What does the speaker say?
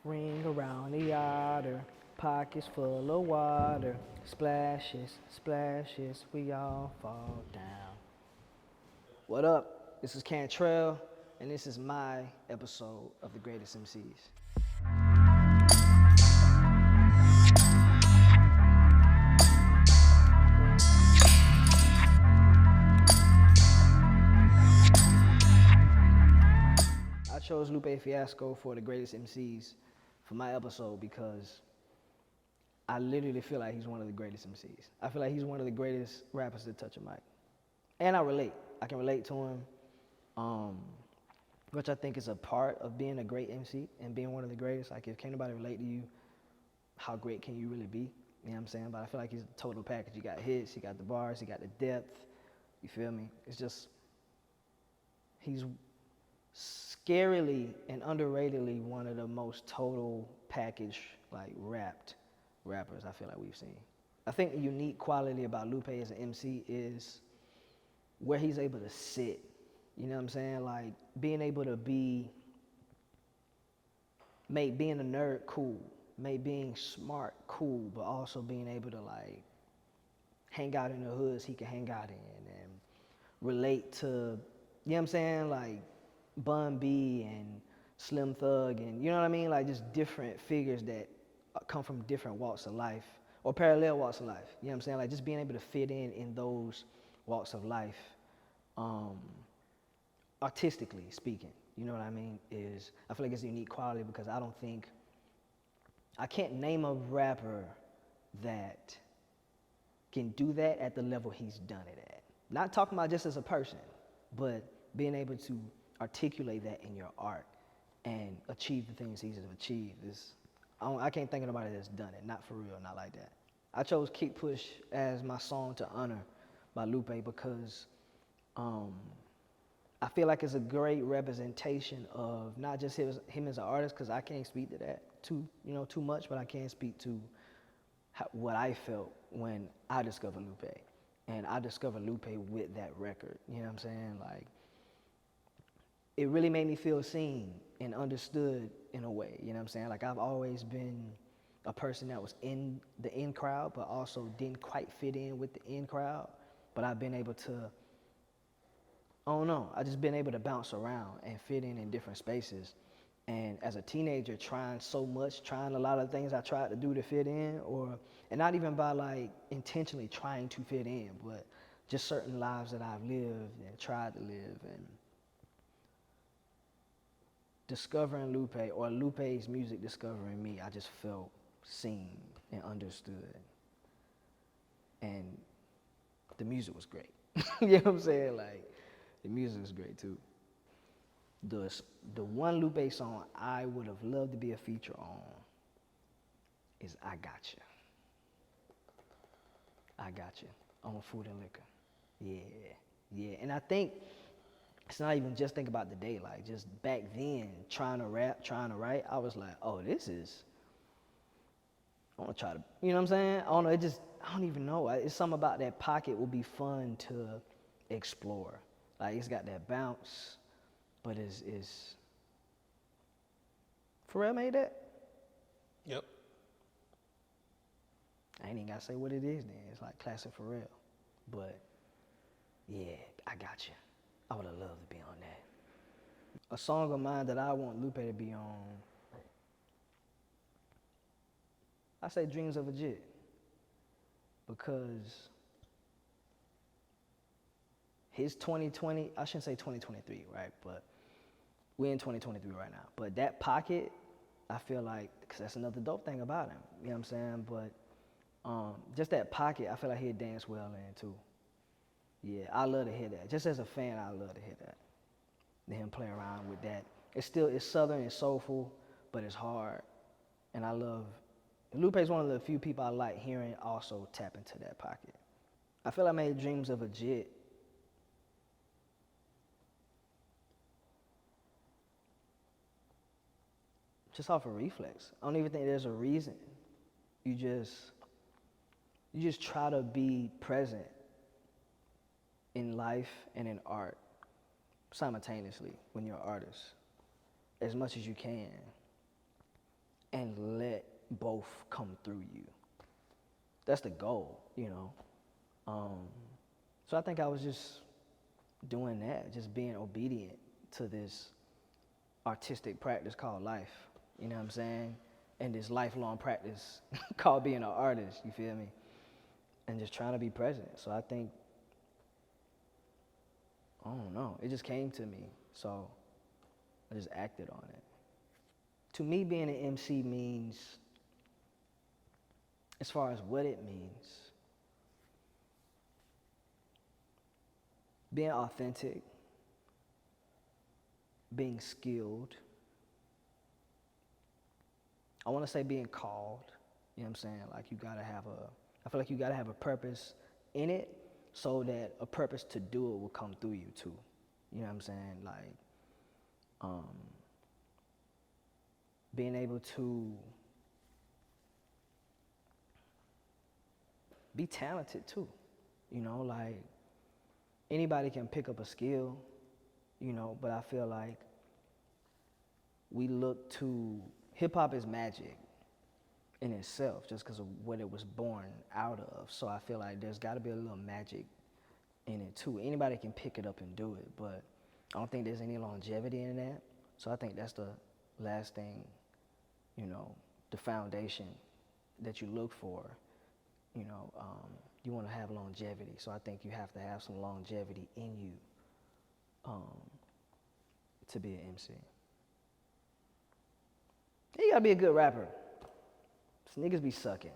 Ring around the otter, pockets full of water. Splashes, splashes, we all fall down. What up? This is Cantrell, and this is my episode of The Greatest MCs. I chose Lupe Fiasco for The Greatest MCs for my episode because I literally feel like he's one of the greatest MCs. I feel like he's one of the greatest rappers to touch a mic. And I relate. I can relate to him, which I think is a part of being a great MC and being one of the greatest. Like, if can't nobody relate to you, how great can you really be? You know what I'm saying? But I feel like he's a total package. You got hits, you got the bars, you got the depth. You feel me? It's just, he's scarily and underratedly one of the most total package, like, rappers I feel like we've seen. I think the unique quality about Lupe as an MC is where he's able to sit. You know what I'm saying? Like, being able to make being a nerd cool, make being smart cool, but also being able to, like, hang out in the hoods he can hang out in and relate to, you know what I'm saying? Like, Bun B and Slim Thug and, you know what I mean? Like, just different figures that come from different walks of life or parallel walks of life. You know what I'm saying? Like, just being able to fit in those walks of life, artistically speaking, you know what I mean, I feel like it's a unique quality because I can't name a rapper that can do that at the level he's done it at. Not talking about just as a person, but being able to articulate that in your art and achieve the things he's achieved. I can't think of nobody that's done it, not for real, not like that. I chose Kick Push as my song to honor by Lupe because I feel like it's a great representation of not just him as an artist, because I can't speak to that too much, but I can speak to what I felt when I discovered Lupe. And I discovered Lupe with that record, you know what I'm saying? Like, it really made me feel seen and understood in a way, you know what I'm saying? Like, I've always been a person that was in the in crowd, but also didn't quite fit in with the in crowd. But I've been able to, I don't know, I just been able to bounce around and fit in different spaces. And as a teenager, trying a lot of things I tried to do to fit in, and not even by, like, intentionally trying to fit in, but just certain lives that I've lived and tried to live, and discovering Lupe, or Lupe's music discovering me, I just felt seen and understood. And the music was great. You know what I'm saying? Like, the music was great too. The one Lupe song I would have loved to be a feature on is I Gotcha. I Gotcha on Food and Liquor. Yeah. And I think it's not even just think about the day, like, just back then, trying to rap, trying to write, I was like, oh, I want to try to, you know what I'm saying? I don't know, I don't even know. It's something about that pocket would be fun to explore. Like, it's got that bounce, but it's Pharrell made that? Yep. I ain't even got to say what it is then. It's like classic Pharrell. But, yeah, I got you. I would have loved to be on that. A song of mine that I want Lupe to be on, I say Dreams of a Jit. Because his 2020, I shouldn't say 2023, right? But we're in 2023 right now. But that pocket, I feel like, because that's another dope thing about him, you know what I'm saying? But just that pocket, I feel like he'd dance well in too. Yeah, I love to hear that. Just as a fan, I love to hear that. Him play around with that. It's southern and soulful, but it's hard. And Lupe's one of the few people I like hearing also tap into that pocket. I feel I made Dreams of a Jit just off a reflex. I don't even think there's a reason. You just try to be present in life and in art simultaneously when you're an artist, as much as you can. both come through you. That's the goal, you know. So I think I was just doing that, just being obedient to this artistic practice called life, you know what I'm saying? And this lifelong practice called being an artist, you feel me? And just trying to be present. So I think, I don't know, it just came to me. So I just acted on it. To me, being an MC means, as far as what it means, being authentic, being skilled. I want to say being called, you know what I'm saying? Like I feel like you gotta have a purpose in it so that a purpose to do it will come through you too. You know what I'm saying? Like, being able to be talented too. You know, like anybody can pick up a skill, you know, but I feel like we look to, hip hop is magic in itself just because of what it was born out of. So I feel like there's got to be a little magic in it too. Anybody can pick it up and do it, but I don't think there's any longevity in that. So I think that's the last thing, you know, the foundation that you look for. You know, you want to have longevity. So I think you have to have some longevity in you to be an MC. You gotta be a good rapper. Niggas be sucking.